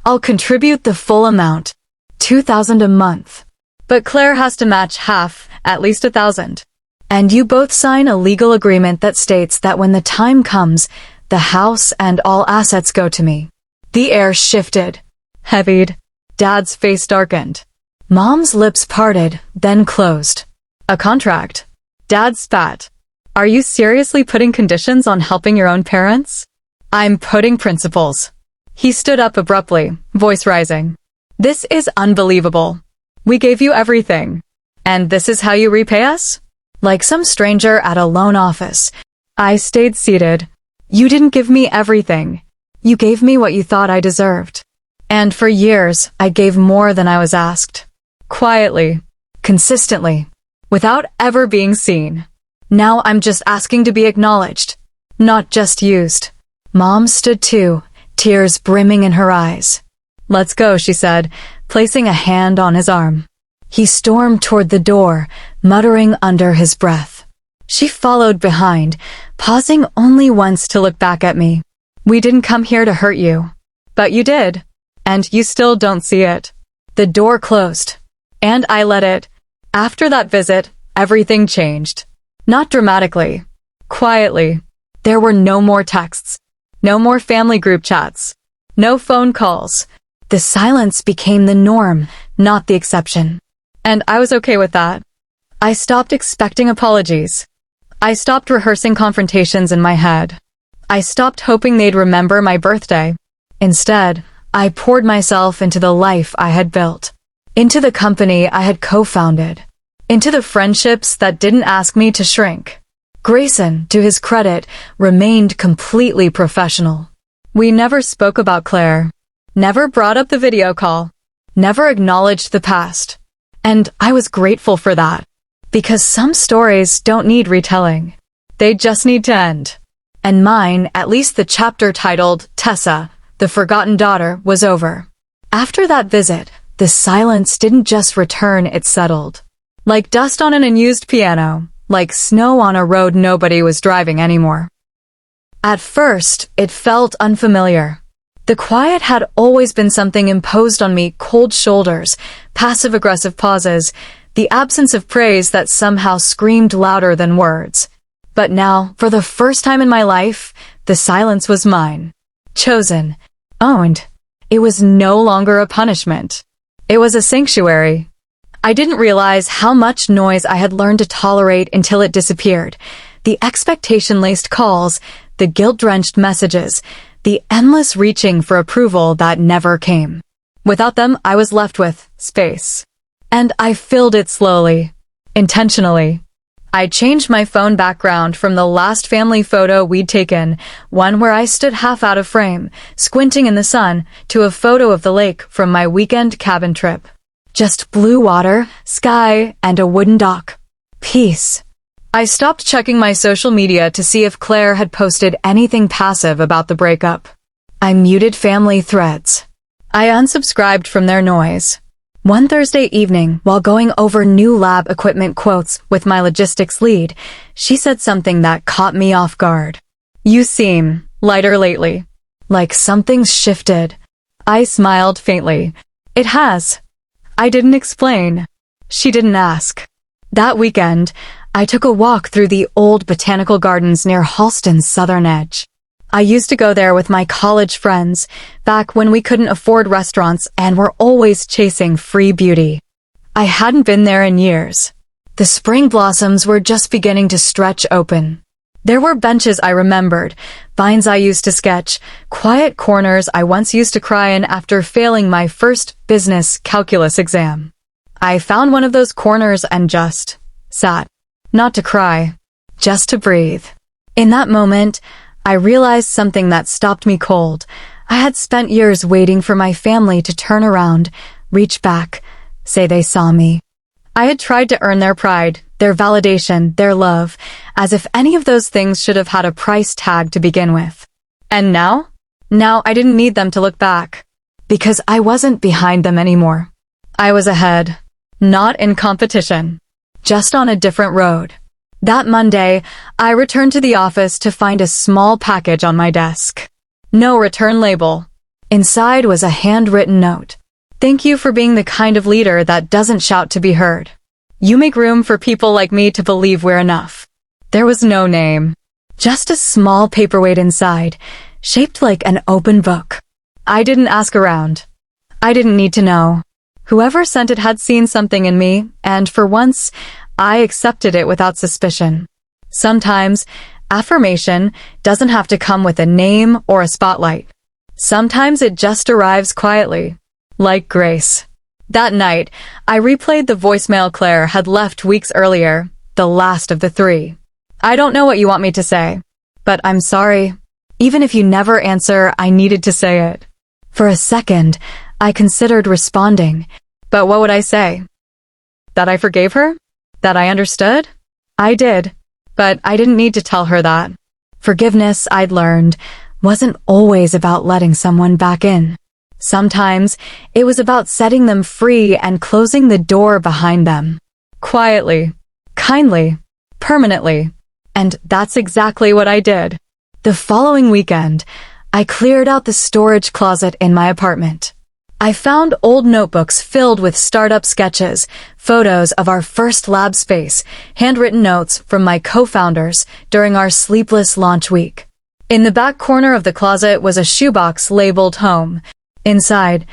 [SPEAKER 1] I'll contribute the full amount, $2,000 a month. But Claire has to match half, at least $1,000. And you both sign a legal agreement that states that when the time comes, the house and all assets go to me. The air shifted, heavied. Dad's face darkened. Mom's lips parted, then closed. A contract. Dad spat. Are you seriously putting conditions on helping your own parents? I'm putting principles. He stood up abruptly, voice rising. This is unbelievable. We gave you everything. And this is how you repay us? Like some stranger at a loan office. I stayed seated. You didn't give me everything. You gave me what you thought I deserved. And for years, I gave more than I was asked. Quietly. Consistently. Without ever being seen. Now I'm just asking to be acknowledged. Not just used. Mom stood too, tears brimming in her eyes. Let's go, she said, placing a hand on his arm. He stormed toward the door, muttering under his breath. She followed behind, pausing only once to look back at me. We didn't come here to hurt you. But you did. And you still don't see it. The door closed. And I let it. After that visit, everything changed. Not dramatically. Quietly. There were no more texts. No more family group chats. No phone calls. The silence became the norm, not the exception. And I was okay with that. I stopped expecting apologies. I stopped rehearsing confrontations in my head. I stopped hoping they'd remember my birthday. Instead, I poured myself into the life I had built. Into the company I had co-founded. Into the friendships that didn't ask me to shrink. Grayson, to his credit, remained completely professional. We never spoke about Claire. Never brought up the video call. Never acknowledged the past. And I was grateful for that. Because some stories don't need retelling. They just need to end. And mine, at least the chapter titled Tessa, the Forgotten Daughter, was over. After that visit, the silence didn't just return, it settled. Like dust on an unused piano, like snow on a road nobody was driving anymore. At first, it felt unfamiliar. The quiet had always been something imposed on me, cold shoulders, passive-aggressive pauses, the absence of praise that somehow screamed louder than words. But now, for the first time in my life, the silence was mine. Chosen. Owned. It was no longer a punishment. It was a sanctuary. I didn't realize how much noise I had learned to tolerate until it disappeared. The expectation-laced calls, the guilt-drenched messages, the endless reaching for approval that never came. Without them, I was left with space. And I filled it slowly. Intentionally. I changed my phone background from the last family photo we'd taken, one where I stood half out of frame, squinting in the sun, to a photo of the lake from my weekend cabin trip. Just blue water, sky, and a wooden dock. Peace. I stopped checking my social media to see if Claire had posted anything passive about the breakup. I muted family threads. I unsubscribed from their noise. One Thursday evening, while going over new lab equipment quotes with my logistics lead, she said something that caught me off guard. You seem lighter lately. Like something's shifted. I smiled faintly. It has. I didn't explain. She didn't ask. That weekend, I took a walk through the old botanical gardens near Halston's southern edge. I used to go there with my college friends, back when we couldn't afford restaurants and were always chasing free beauty. I hadn't been there in years. The spring blossoms were just beginning to stretch open. There were benches I remembered, vines I used to sketch, quiet corners I once used to cry in after failing my first business calculus exam. I found one of those corners and just sat. Not to cry, just to breathe. In that moment, I realized something that stopped me cold. I had spent years waiting for my family to turn around, reach back, say they saw me. I had tried to earn their pride, their validation, their love, as if any of those things should have had a price tag to begin with. And now? Now I didn't need them to look back. Because I wasn't behind them anymore. I was ahead. Not in competition. Just on a different road. That Monday, I returned to the office to find a small package on my desk. No return label. Inside was a handwritten note. Thank you for being the kind of leader that doesn't shout to be heard. You make room for people like me to believe we're enough. There was no name. Just a small paperweight inside, shaped like an open book. I didn't ask around. I didn't need to know. Whoever sent it had seen something in me, and for once, I accepted it without suspicion. Sometimes, affirmation doesn't have to come with a name or a spotlight. Sometimes it just arrives quietly, like grace. That night, I replayed the voicemail Claire had left weeks earlier, the last of the 3. I don't know what you want me to say, but I'm sorry. Even if you never answer, I needed to say it. For a second, I considered responding, but what would I say? That I forgave her? That I understood? I did, but I didn't need to tell her that. Forgiveness, I'd learned, wasn't always about letting someone back in. Sometimes, it was about setting them free and closing the door behind them. Quietly, kindly, permanently. And that's exactly what I did. The following weekend, I cleared out the storage closet in my apartment. I found old notebooks filled with startup sketches, photos of our first lab space, handwritten notes from my co-founders during our sleepless launch week. In the back corner of the closet was a shoebox labeled home. Inside,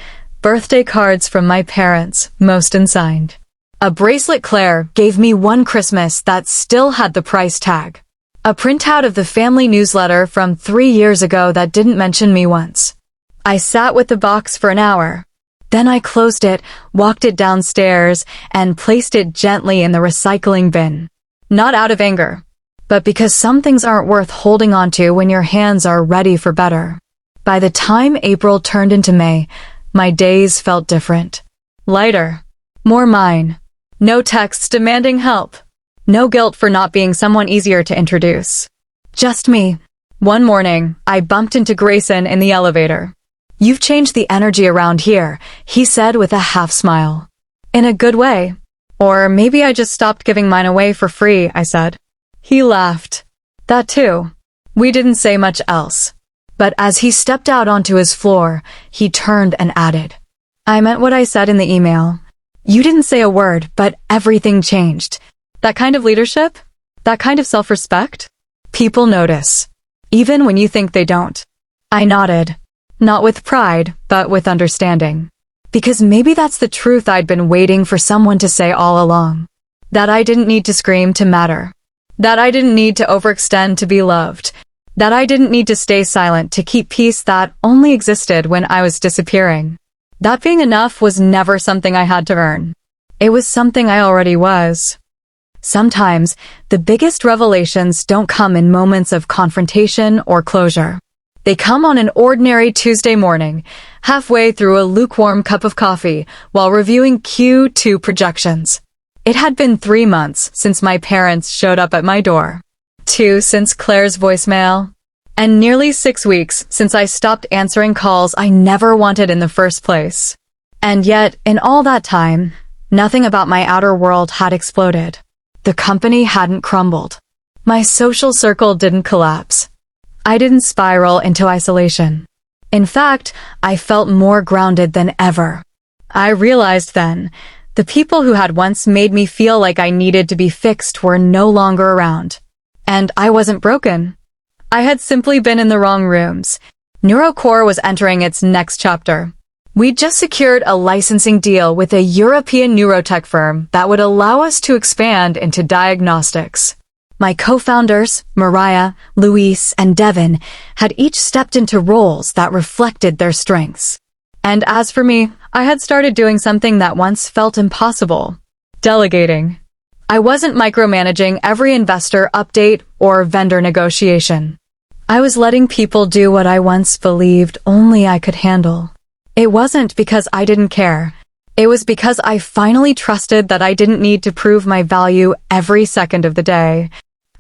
[SPEAKER 1] birthday cards from my parents, most unsigned. A bracelet Claire gave me one Christmas that still had the price tag. A printout of the family newsletter from 3 years ago that didn't mention me once. I sat with the box for an hour. Then I closed it, walked it downstairs, and placed it gently in the recycling bin. Not out of anger, but because some things aren't worth holding onto when your hands are ready for better. By the time April turned into May, my days felt different. Lighter. More mine. No texts demanding help. No guilt for not being someone easier to introduce. Just me. One morning, I bumped into Grayson in the elevator. You've changed the energy around here, he said with a half smile. In a good way. Or maybe I just stopped giving mine away for free, I said. He laughed. That too. We didn't say much else. But as he stepped out onto his floor, he turned and added, I meant what I said in the email. You didn't say a word, but everything changed. That kind of leadership? That kind of self-respect? People notice. Even when you think they don't. I nodded. Not with pride, but with understanding. Because maybe that's the truth I'd been waiting for someone to say all along. That I didn't need to scream to matter. That I didn't need to overextend to be loved. That I didn't need to stay silent to keep peace that only existed when I was disappearing. That being enough was never something I had to earn. It was something I already was. Sometimes, the biggest revelations don't come in moments of confrontation or closure. They come on an ordinary Tuesday morning, halfway through a lukewarm cup of coffee, while reviewing Q2 projections. It had been 3 months since my parents showed up at my door. 2 since Claire's voicemail. And nearly 6 weeks since I stopped answering calls I never wanted in the first place. And yet, in all that time, nothing about my outer world had exploded. The company hadn't crumbled. My social circle didn't collapse. I didn't spiral into isolation. In fact, I felt more grounded than ever. I realized then, the people who had once made me feel like I needed to be fixed were no longer around. And I wasn't broken. I had simply been in the wrong rooms. NeuroCore was entering its next chapter. We'd just secured a licensing deal with a European neurotech firm that would allow us to expand into diagnostics. My co-founders, Mariah, Luis, and Devin, had each stepped into roles that reflected their strengths. And as for me, I had started doing something that once felt impossible: delegating. I wasn't micromanaging every investor update or vendor negotiation. I was letting people do what I once believed only I could handle. It wasn't because I didn't care. It was because I finally trusted that I didn't need to prove my value every second of the day.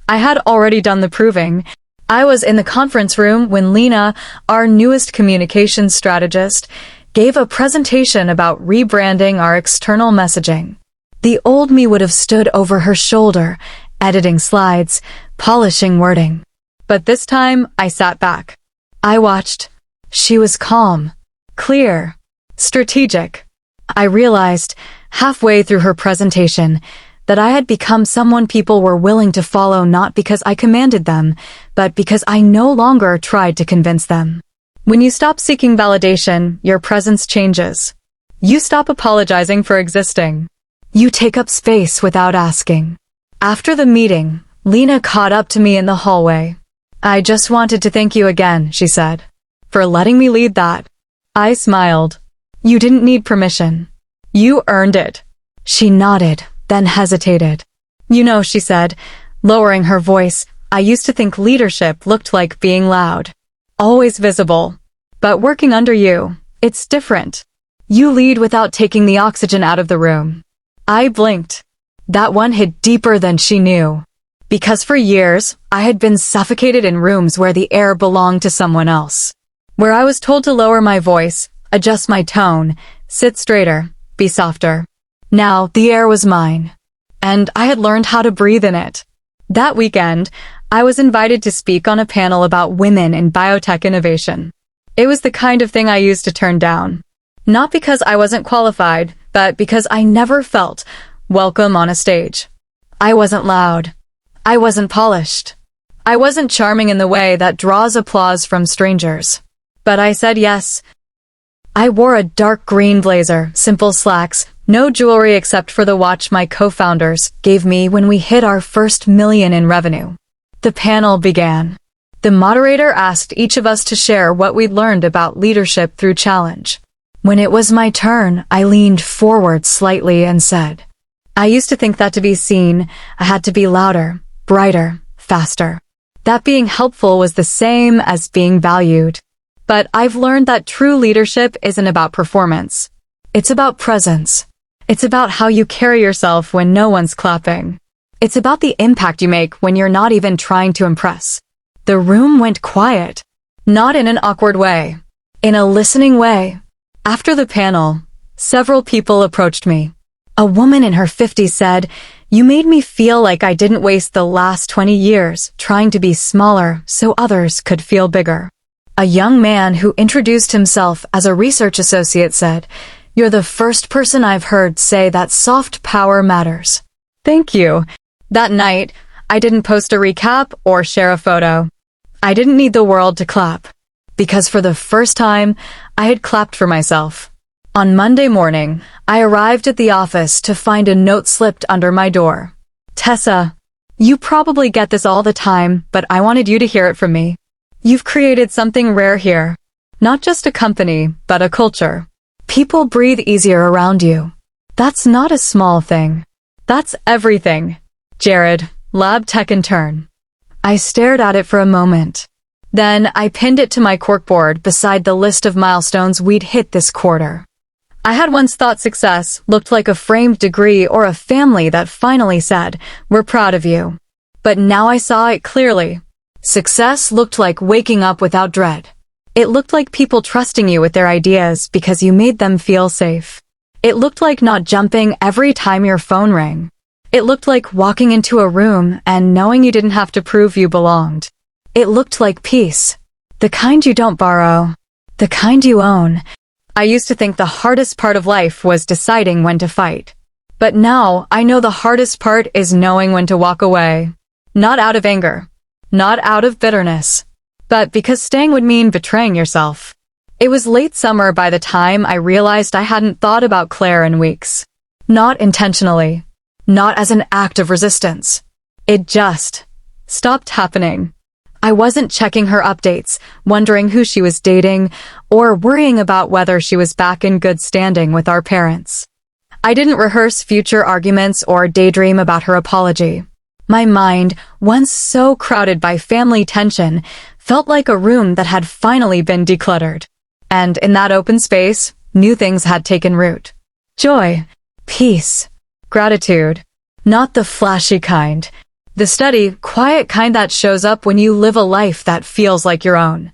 [SPEAKER 1] I had already done the proving. I was in the conference room when Lena, our newest communications strategist, gave a presentation about rebranding our external messaging. The old me would have stood over her shoulder, editing slides, polishing wording. But this time, I sat back. I watched. She was calm, clear, strategic. I realized, halfway through her presentation, that I had become someone people were willing to follow not because I commanded them, but because I no longer tried to convince them. When you stop seeking validation, your presence changes. You stop apologizing for existing. You take up space without asking. After the meeting, Lena caught up to me in the hallway. "I just wanted to thank you again," she said, "for letting me lead that." I smiled. "You didn't need permission. You earned it." She nodded, then hesitated. "You know," she said, lowering her voice, "I used to think leadership looked like being loud. Always visible. But working under you, it's different. You lead without taking the oxygen out of the room." I blinked. That one hit deeper than she knew. Because for years, I had been suffocated in rooms where the air belonged to someone else. Where I was told to lower my voice, adjust my tone, sit straighter, be softer. Now, the air was mine. And I had learned how to breathe in it. That weekend, I was invited to speak on a panel about women in biotech innovation. It was the kind of thing I used to turn down. Not because I wasn't qualified, but because I never felt welcome on a stage. I wasn't loud. I wasn't polished. I wasn't charming in the way that draws applause from strangers. But I said yes. I wore a dark green blazer, simple slacks, no jewelry except for the watch my co-founders gave me when we hit our first $1 million in revenue. The panel began. The moderator asked each of us to share what we'd learned about leadership through challenge. When it was my turn, I leaned forward slightly and said, "I used to think that to be seen, I had to be louder, brighter, faster. That being helpful was the same as being valued. But I've learned that true leadership isn't about performance. It's about presence. It's about how you carry yourself when no one's clapping. It's about the impact you make when you're not even trying to impress." The room went quiet. Not in an awkward way. In a listening way. After the panel, several people approached me. A woman in her 50s said, "You made me feel like I didn't waste the last 20 years trying to be smaller so others could feel bigger." A young man who introduced himself as a research associate said, "You're the first person I've heard say that soft power matters." Thank you. That night, I didn't post a recap or share a photo. I didn't need the world to clap. Because for the first time, I had clapped for myself. On Monday morning, I arrived at the office to find a note slipped under my door. "Tessa, you probably get this all the time, but I wanted you to hear it from me. You've created something rare here. Not just a company, but a culture. People breathe easier around you. That's not a small thing. That's everything. Jared, lab tech intern." I stared at it for a moment. Then I pinned it to my corkboard beside the list of milestones we'd hit this quarter. I had once thought success looked like a framed degree or a family that finally said, "We're proud of you." But now I saw it clearly. Success looked like waking up without dread. It looked like people trusting you with their ideas because you made them feel safe. It looked like not jumping every time your phone rang. It looked like walking into a room and knowing you didn't have to prove you belonged. It looked like peace. The kind you don't borrow. The kind you own. I used to think the hardest part of life was deciding when to fight. But now I know the hardest part is knowing when to walk away. Not out of anger. Not out of bitterness. But because staying would mean betraying yourself. It was late summer by the time I realized I hadn't thought about Claire in weeks. Not intentionally. Not as an act of resistance. It just stopped happening. I wasn't checking her updates, wondering who she was dating, or worrying about whether she was back in good standing with our parents. I didn't rehearse future arguments or daydream about her apology. My mind, once so crowded by family tension, felt like a room that had finally been decluttered. And in that open space, new things had taken root. Joy, peace, gratitude. Not the flashy kind. The steady, quiet kind that shows up when you live a life that feels like your own.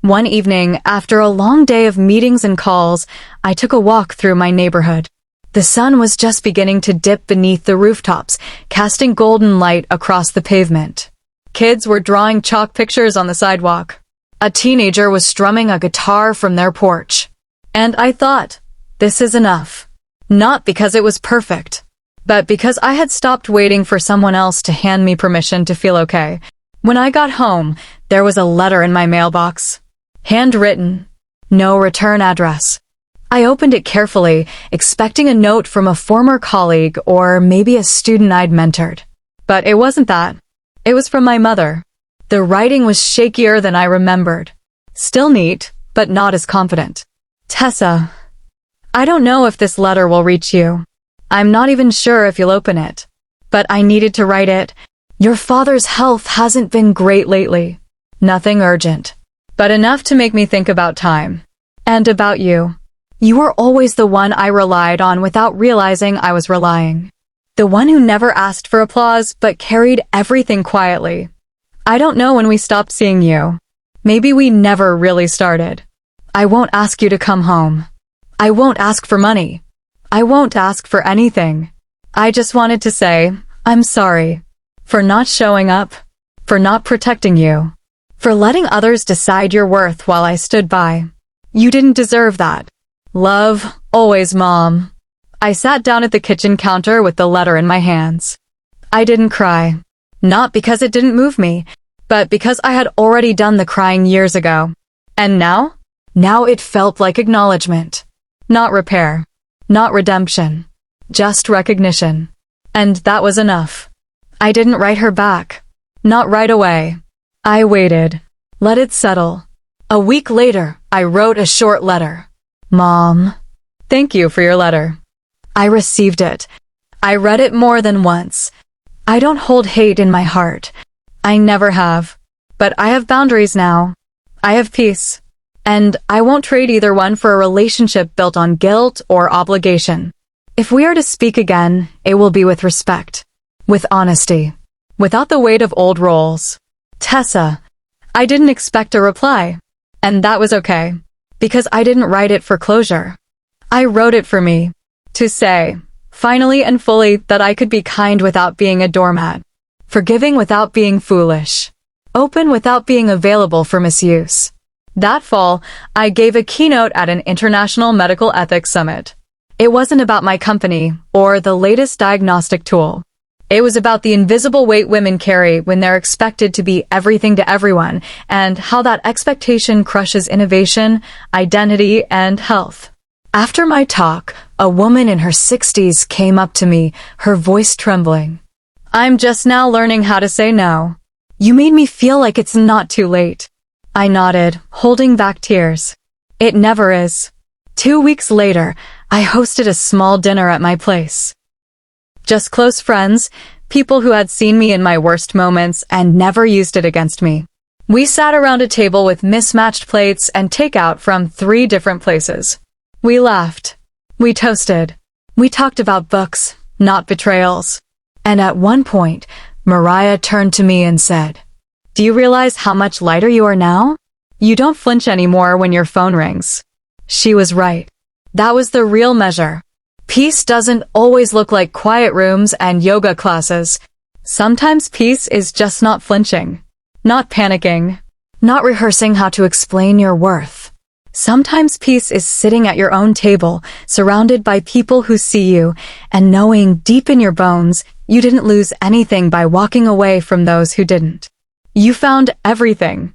[SPEAKER 1] One evening, after a long day of meetings and calls, I took a walk through my neighborhood. The sun was just beginning to dip beneath the rooftops, casting golden light across the pavement. Kids were drawing chalk pictures on the sidewalk. A teenager was strumming a guitar from their porch. And I thought, this is enough. Not because it was perfect, but because I had stopped waiting for someone else to hand me permission to feel okay. When I got home, there was a letter in my mailbox. Handwritten. No return address. I opened it carefully, expecting a note from a former colleague or maybe a student I'd mentored. But it wasn't that. It was from my mother. The writing was shakier than I remembered. Still neat, but not as confident. Tessa, I don't know if this letter will reach you. I'm not even sure if you'll open it. But I needed to write it. Your father's health hasn't been great lately. Nothing urgent. But enough to make me think about time. And about you. You were always the one I relied on without realizing I was relying. The one who never asked for applause but carried everything quietly. I don't know when we stopped seeing you. Maybe we never really started. I won't ask you to come home. I won't ask for money. I won't ask for anything. I just wanted to say, I'm sorry. For not showing up. For not protecting you. For letting others decide your worth while I stood by. You didn't deserve that. Love, always, Mom. I sat down at the kitchen counter with the letter in my hands. I didn't cry. Not because it didn't move me, but because I had already done the crying years ago. And now? Now it felt like acknowledgement. Not repair. Not redemption. Just recognition. And that was enough. I didn't write her back. Not right away. I waited. Let it settle. A week later, I wrote a short letter. Mom, thank you for your letter. I received it. I read it more than once. I don't hold hate in my heart. I never have. But I have boundaries now. I have peace. And I won't trade either one for a relationship built on guilt or obligation. If we are to speak again, it will be with respect. With honesty. Without the weight of old roles. Tessa, I didn't expect a reply. And that was okay. Because I didn't write it for closure. I wrote it for me. To say, finally and fully, that I could be kind without being a doormat. Forgiving without being foolish. Open without being available for misuse. That fall, I gave a keynote at an international medical ethics summit. It wasn't about my company or the latest diagnostic tool. It was about the invisible weight women carry when they're expected to be everything to everyone and how that expectation crushes innovation, identity, and health. After my talk, a woman in her 60s came up to me, her voice trembling. I'm just now learning how to say no. You made me feel like it's not too late. I nodded, holding back tears. It never is. 2 weeks later, I hosted a small dinner at my place. Just close friends, people who had seen me in my worst moments and never used it against me. We sat around a table with mismatched plates and takeout from 3 different places. We laughed. We toasted. We talked about books, not betrayals. And at one point, Mariah turned to me and said, "Do you realize how much lighter you are now? You don't flinch anymore when your phone rings." She was right. That was the real measure. Peace doesn't always look like quiet rooms and yoga classes. Sometimes peace is just not flinching. Not panicking. Not rehearsing how to explain your worth. Sometimes peace is sitting at your own table, surrounded by people who see you, and knowing deep in your bones you didn't lose anything by walking away from those who didn't. You found everything.